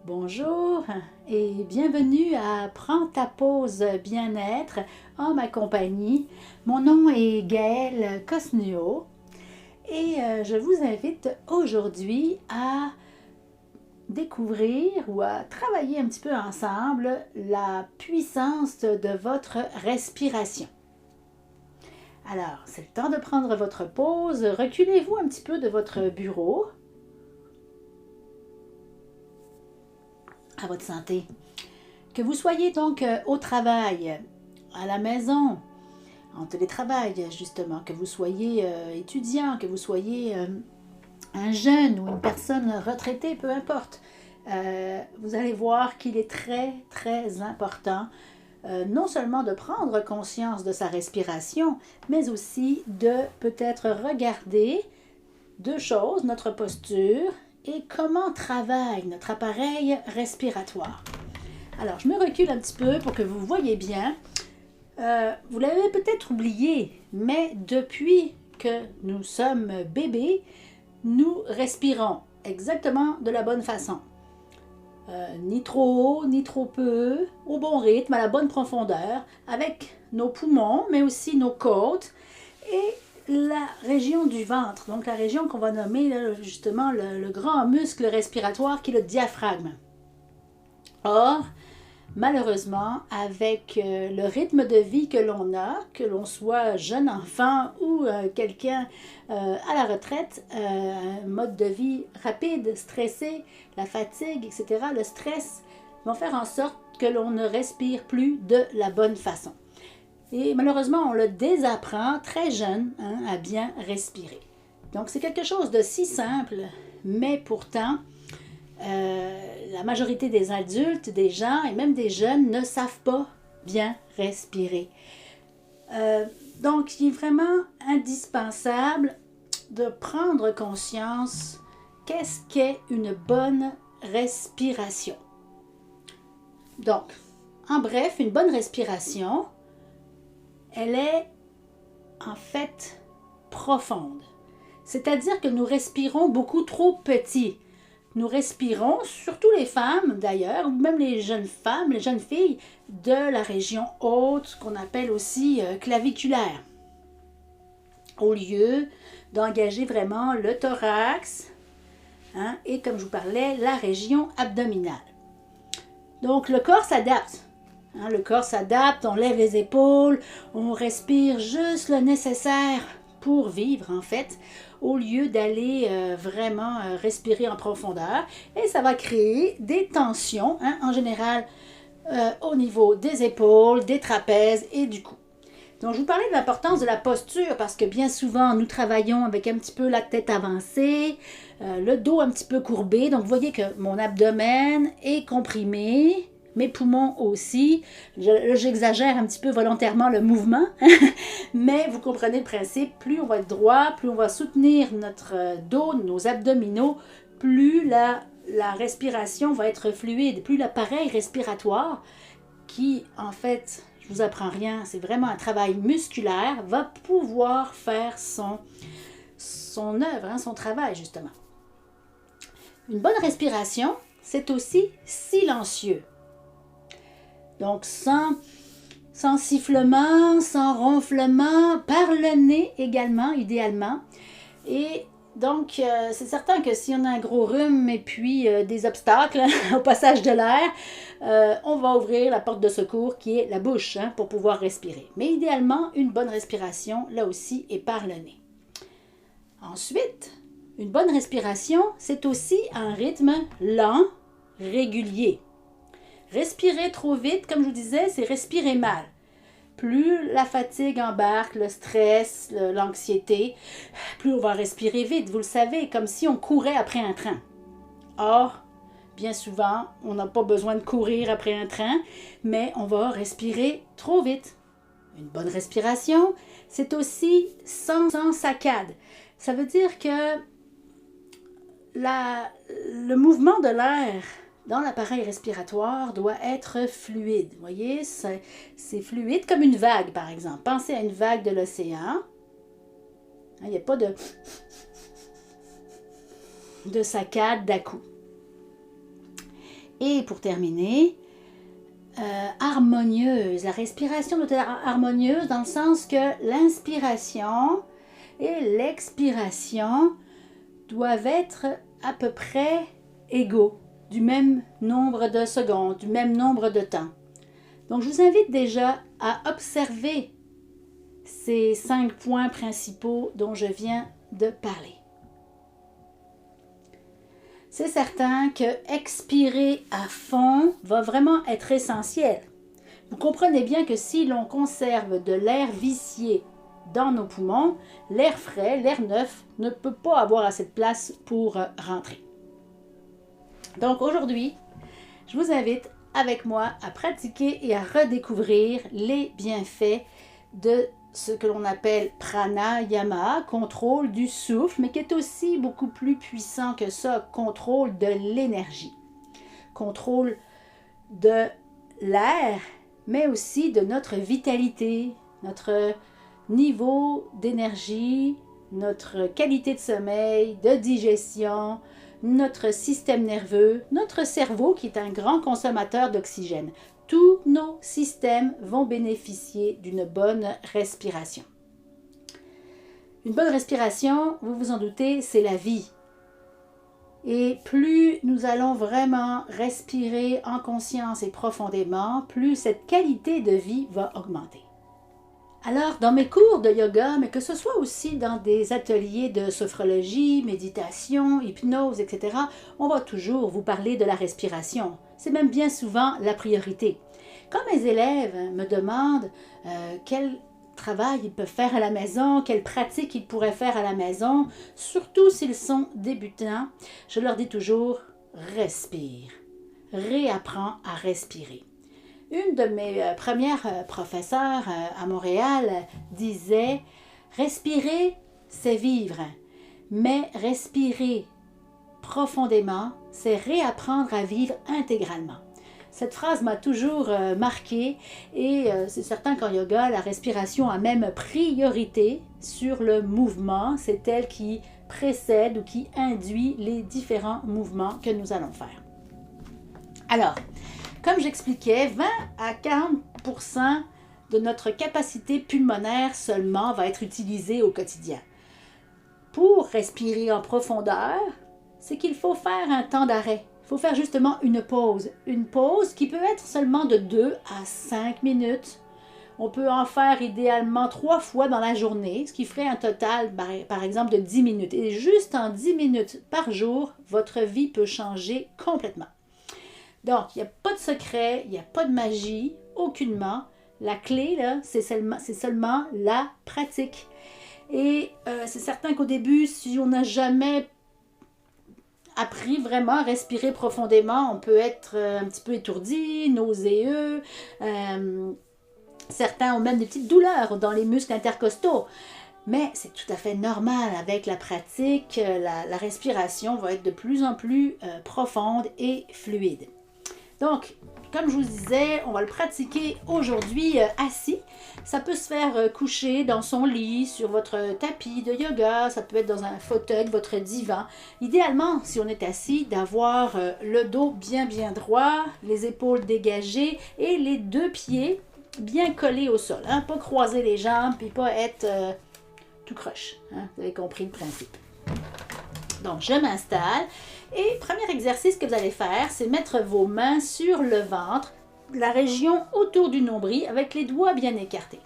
Bonjour et bienvenue à Prends ta pause bien-être en ma compagnie. Mon nom est Gaëlle Cosnuo et je vous invite aujourd'hui à découvrir ou à travailler un petit peu ensemble la puissance de votre respiration. Alors, c'est le temps de prendre votre pause. Reculez-vous un petit peu de votre bureau. À votre santé. Que vous soyez donc au travail, à la maison, en télétravail justement, que vous soyez étudiant, que vous soyez un jeune ou une personne retraitée, peu importe, vous allez voir qu'il est très très important non seulement de prendre conscience de sa respiration, mais aussi de peut-être regarder deux choses, notre posture et comment travaille notre appareil respiratoire. Alors, je me recule un petit peu pour que vous voyez bien. Vous l'avez peut-être oublié, mais depuis que nous sommes bébés, nous respirons exactement de la bonne façon. Ni trop haut, ni trop peu, au bon rythme, à la bonne profondeur, avec nos poumons, mais aussi nos côtes et la région du ventre, donc la région qu'on va nommer là, justement le grand muscle respiratoire qui est le diaphragme. Or, malheureusement, avec le rythme de vie que l'on soit jeune enfant ou quelqu'un à la retraite, un mode de vie rapide, stressé, la fatigue, etc., le stress vont faire en sorte que l'on ne respire plus de la bonne façon. Et malheureusement, on le désapprend très jeune à bien respirer. Donc, c'est quelque chose de si simple, mais pourtant, la majorité des adultes, des gens et même des jeunes ne savent pas bien respirer. Donc, il est vraiment indispensable de prendre conscience qu'est-ce qu'est une bonne respiration. Donc, en bref, une bonne respiration, elle est en fait profonde. C'est-à-dire que nous respirons beaucoup trop petit. Nous respirons, surtout les femmes d'ailleurs, ou même les jeunes femmes, les jeunes filles, de la région haute, qu'on appelle aussi claviculaire. Au lieu d'engager vraiment le thorax, et comme je vous parlais, la région abdominale. Donc le corps s'adapte. Le corps s'adapte, on lève les épaules, on respire juste le nécessaire pour vivre en fait, au lieu d'aller vraiment respirer en profondeur. Et ça va créer des tensions, en général au niveau des épaules, des trapèzes et du cou. Donc je vous parlais de l'importance de la posture parce que bien souvent nous travaillons avec un petit peu la tête avancée, le dos un petit peu courbé. Donc vous voyez que mon abdomen est comprimé, mes poumons aussi. J'exagère un petit peu volontairement le mouvement, mais vous comprenez le principe. Plus on va être droit, plus on va soutenir notre dos, nos abdominaux, plus la respiration va être fluide, plus l'appareil respiratoire, qui en fait, je vous apprends rien, c'est vraiment un travail musculaire, va pouvoir faire son œuvre, son travail justement. Une bonne respiration, c'est aussi silencieux. Donc, sans sifflement, sans ronflement, par le nez également, idéalement. Et donc, c'est certain que si on a un gros rhume et puis des obstacles au passage de l'air, on va ouvrir la porte de secours qui est la bouche pour pouvoir respirer. Mais idéalement, une bonne respiration, là aussi, est par le nez. Ensuite, une bonne respiration, c'est aussi un rythme lent, régulier. Respirer trop vite, comme je vous disais, c'est respirer mal. Plus la fatigue embarque, le stress, l'anxiété, plus on va respirer vite, vous le savez, comme si on courait après un train. Or, bien souvent, on n'a pas besoin de courir après un train, mais on va respirer trop vite. Une bonne respiration, c'est aussi sans saccade. Ça veut dire que le mouvement de l'air dans l'appareil respiratoire doit être fluide. Vous voyez, c'est fluide comme une vague, par exemple. Pensez à une vague de l'océan. Il n'y a pas de saccade d'à-coup. Et pour terminer, harmonieuse. La respiration doit être harmonieuse dans le sens que l'inspiration et l'expiration doivent être à peu près égaux, du même nombre de secondes, du même nombre de temps. Donc, je vous invite déjà à observer ces 5 points principaux dont je viens de parler. C'est certain que expirer à fond va vraiment être essentiel. Vous comprenez bien que si l'on conserve de l'air vicié dans nos poumons, l'air frais, l'air neuf ne peut pas avoir assez de place pour rentrer. Donc aujourd'hui, je vous invite avec moi à pratiquer et à redécouvrir les bienfaits de ce que l'on appelle pranayama, contrôle du souffle, mais qui est aussi beaucoup plus puissant que ça, contrôle de l'énergie, contrôle de l'air, mais aussi de notre vitalité, notre niveau d'énergie, notre qualité de sommeil, de digestion, notre système nerveux, notre cerveau qui est un grand consommateur d'oxygène. Tous nos systèmes vont bénéficier d'une bonne respiration. Une bonne respiration, vous vous en doutez, c'est la vie. Et plus nous allons vraiment respirer en conscience et profondément, plus cette qualité de vie va augmenter. Alors, dans mes cours de yoga, mais que ce soit aussi dans des ateliers de sophrologie, méditation, hypnose, etc., on va toujours vous parler de la respiration. C'est même bien souvent la priorité. Quand mes élèves me demandent quel travail ils peuvent faire à la maison, quelles pratiques ils pourraient faire à la maison, surtout s'ils sont débutants, je leur dis toujours « respire ». Réapprends à respirer. Une de mes premières professeurs à Montréal disait « Respirer, c'est vivre, mais respirer profondément, c'est réapprendre à vivre intégralement. » Cette phrase m'a toujours marquée et c'est certain qu'en yoga, la respiration a même priorité sur le mouvement. C'est elle qui précède ou qui induit les différents mouvements que nous allons faire. Alors, comme j'expliquais, 20 à 40% de notre capacité pulmonaire seulement va être utilisée au quotidien. Pour respirer en profondeur, c'est qu'il faut faire un temps d'arrêt. Il faut faire justement une pause. Une pause qui peut être seulement de 2 à 5 minutes. On peut en faire idéalement 3 fois dans la journée, ce qui ferait un total, par exemple, de 10 minutes. Et juste en 10 minutes par jour, votre vie peut changer complètement. Donc, il n'y a pas de secret, il n'y a pas de magie, aucunement. La clé, là, c'est seulement la pratique. Et c'est certain qu'au début, si on n'a jamais appris vraiment à respirer profondément, on peut être un petit peu étourdi, nauséeux. Certains ont même des petites douleurs dans les muscles intercostaux. Mais c'est tout à fait normal. Avec la pratique, la respiration va être de plus en plus profonde et fluide. Donc, comme je vous disais, on va le pratiquer aujourd'hui assis. Ça peut se faire coucher dans son lit, sur votre tapis de yoga, ça peut être dans un fauteuil, votre divan. Idéalement, si on est assis, d'avoir le dos bien droit, les épaules dégagées et les 2 pieds bien collés au sol. Hein? Pas croiser les jambes puis pas être tout croche. Hein? Vous avez compris le principe. Donc, je m'installe. Et premier exercice que vous allez faire, c'est mettre vos mains sur le ventre, la région autour du nombril, avec les doigts bien écartés.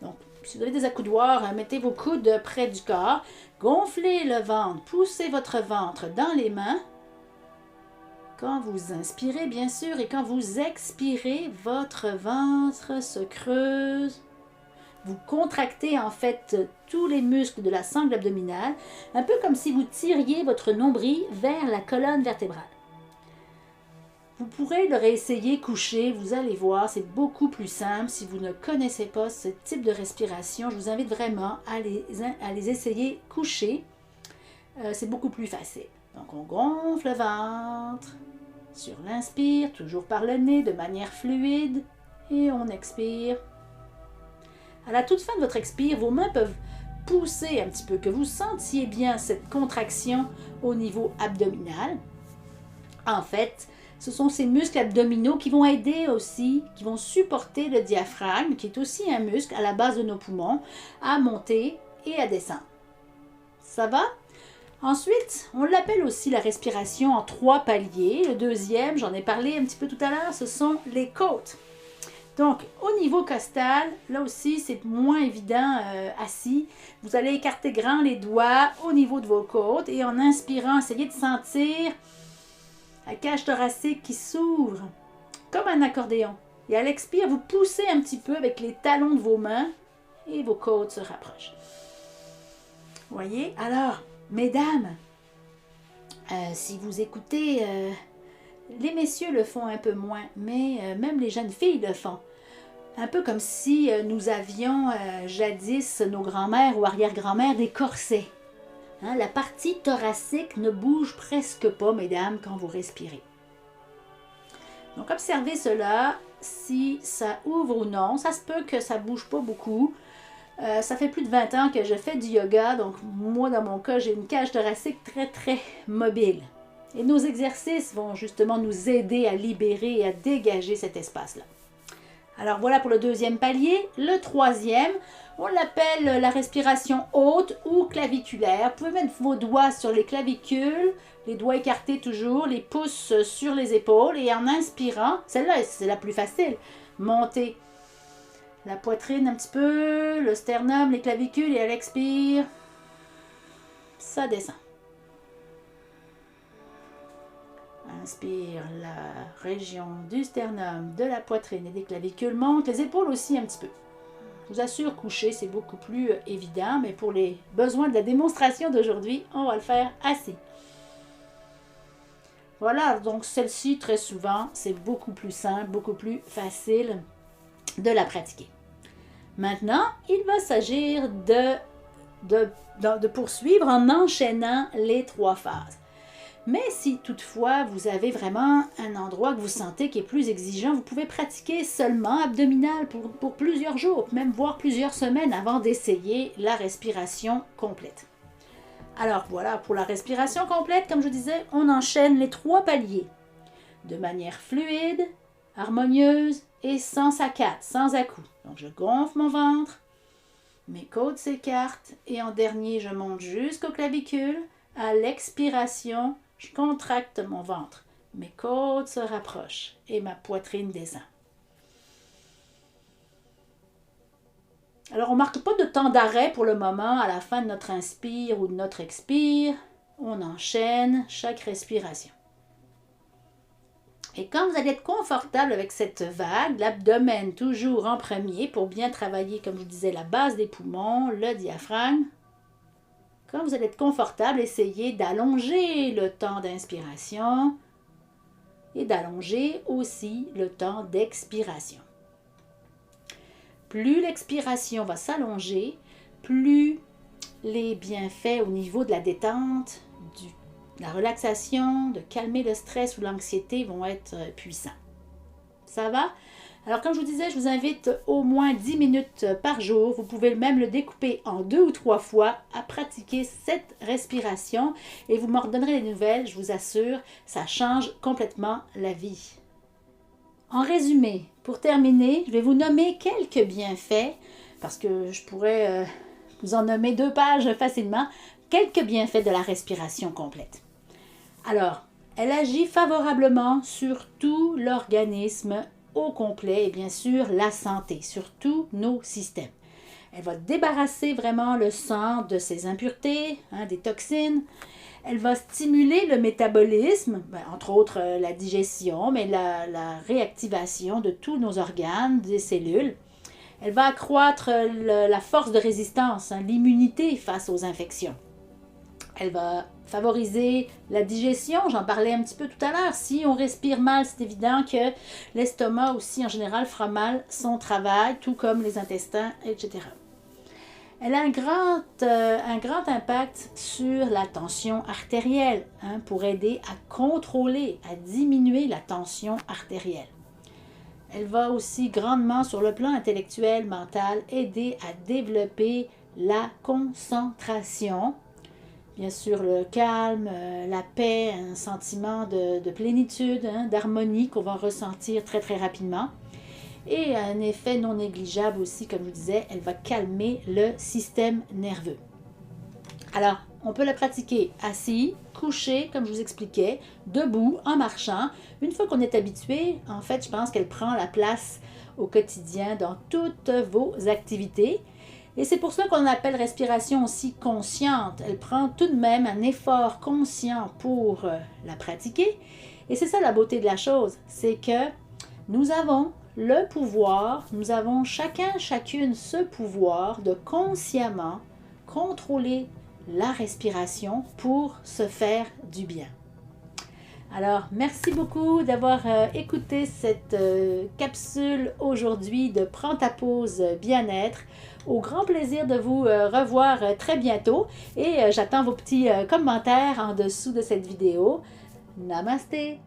Donc, si vous avez des accoudoirs, mettez vos coudes près du corps, gonflez le ventre, poussez votre ventre dans les mains. Quand vous inspirez, bien sûr, et quand vous expirez, votre ventre se creuse. Vous contractez en fait tous les muscles de la sangle abdominale, un peu comme si vous tiriez votre nombril vers la colonne vertébrale. Vous pourrez le réessayer couché, vous allez voir, c'est beaucoup plus simple. Si vous ne connaissez pas ce type de respiration, je vous invite vraiment à les essayer couchés. C'est beaucoup plus facile. Donc on gonfle le ventre sur l'inspire, toujours par le nez de manière fluide, et on expire. À la toute fin de votre expire, vos mains peuvent pousser un petit peu, que vous sentiez bien cette contraction au niveau abdominal. En fait, ce sont ces muscles abdominaux qui vont aider aussi, qui vont supporter le diaphragme, qui est aussi un muscle à la base de nos poumons, à monter et à descendre. Ça va? Ensuite, on l'appelle aussi la respiration en 3 paliers. Le deuxième, j'en ai parlé un petit peu tout à l'heure, ce sont les côtes. Donc, au niveau costal, là aussi, c'est moins évident assis. Vous allez écarter grand les doigts au niveau de vos côtes et en inspirant, essayez de sentir la cage thoracique qui s'ouvre comme un accordéon. Et à l'expire, vous poussez un petit peu avec les talons de vos mains et vos côtes se rapprochent. Voyez? Alors, mesdames, si vous écoutez, les messieurs le font un peu moins, mais même les jeunes filles le font. Un peu comme si nous avions jadis, nos grands-mères ou arrière-grand-mères, des corsets. Hein, la partie thoracique ne bouge presque pas, mesdames, quand vous respirez. Donc, observez cela, si ça ouvre ou non. Ça se peut que ça ne bouge pas beaucoup. Ça fait plus de 20 ans que je fais du yoga, donc moi, dans mon cas, j'ai une cage thoracique très, très mobile. Et nos exercices vont justement nous aider à libérer et à dégager cet espace-là. Alors voilà pour le deuxième palier. Le troisième, on l'appelle la respiration haute ou claviculaire. Vous pouvez mettre vos doigts sur les clavicules, les doigts écartés toujours, les pouces sur les épaules et en inspirant, celle-là c'est la plus facile, montez la poitrine un petit peu, le sternum, les clavicules et à l'expire, ça descend. Inspire, la région du sternum, de la poitrine et des clavicules monte, les épaules aussi un petit peu. Je vous assure, coucher, c'est beaucoup plus évident, mais pour les besoins de la démonstration d'aujourd'hui, on va le faire assis. Voilà, donc celle-ci, très souvent, c'est beaucoup plus simple, beaucoup plus facile de la pratiquer. Maintenant, il va s'agir de poursuivre en enchaînant les 3 phases. Mais si toutefois vous avez vraiment un endroit que vous sentez qui est plus exigeant, vous pouvez pratiquer seulement abdominal pour plusieurs jours, même voire plusieurs semaines avant d'essayer la respiration complète. Alors voilà, pour la respiration complète, comme je disais, on enchaîne les 3 paliers de manière fluide, harmonieuse et sans saccade, sans à-coups. Donc je gonfle mon ventre, mes côtes s'écartent et en dernier, je monte jusqu'aux clavicules. À l'expiration, je contracte mon ventre, mes côtes se rapprochent et ma poitrine descend. Alors, on ne marque pas de temps d'arrêt pour le moment à la fin de notre inspire ou de notre expire. On enchaîne chaque respiration. Et quand vous allez être confortable avec cette vague, l'abdomen toujours en premier pour bien travailler, comme je vous disais, la base des poumons, le diaphragme. Quand vous allez être confortable, essayez d'allonger le temps d'inspiration et d'allonger aussi le temps d'expiration. Plus l'expiration va s'allonger, plus les bienfaits au niveau de la détente, de la relaxation, de calmer le stress ou l'anxiété vont être puissants. Ça va? Alors, comme je vous disais, je vous invite au moins 10 minutes par jour. Vous pouvez même le découper en 2 ou 3 fois à pratiquer cette respiration et vous m'en redonnerez des nouvelles, je vous assure, ça change complètement la vie. En résumé, pour terminer, je vais vous nommer quelques bienfaits, parce que je pourrais vous en nommer 2 pages facilement, quelques bienfaits de la respiration complète. Alors, elle agit favorablement sur tout l'organisme au complet et bien sûr la santé, sur tous nos systèmes. Elle va débarrasser vraiment le sang de ses impuretés, des toxines. Elle va stimuler le métabolisme, entre autres la digestion, mais la réactivation de tous nos organes, des cellules. Elle va accroître la force de résistance, l'immunité face aux infections. Elle va favoriser la digestion, j'en parlais un petit peu tout à l'heure. Si on respire mal, c'est évident que l'estomac aussi en général fera mal son travail, tout comme les intestins, etc. Elle a un grand impact sur la tension artérielle pour aider à contrôler, à diminuer la tension artérielle. Elle va aussi grandement sur le plan intellectuel, mental, aider à développer la concentration, bien sûr le calme, la paix, un sentiment de plénitude, hein, d'harmonie qu'on va ressentir très très rapidement. Et un effet non négligeable aussi, comme je vous disais, elle va calmer le système nerveux. Alors, on peut la pratiquer assis, couché, comme je vous expliquais, debout, en marchant. Une fois qu'on est habitué, en fait, je pense qu'elle prend la place au quotidien dans toutes vos activités. Et c'est pour ça qu'on l'appelle respiration aussi consciente. Elle prend tout de même un effort conscient pour la pratiquer. Et c'est ça la beauté de la chose, c'est que nous avons le pouvoir, nous avons chacune ce pouvoir de consciemment contrôler la respiration pour se faire du bien. Alors, merci beaucoup d'avoir écouté cette capsule aujourd'hui de Prends ta pause bien-être. Au grand plaisir de vous revoir très bientôt et j'attends vos petits commentaires en dessous de cette vidéo. Namasté!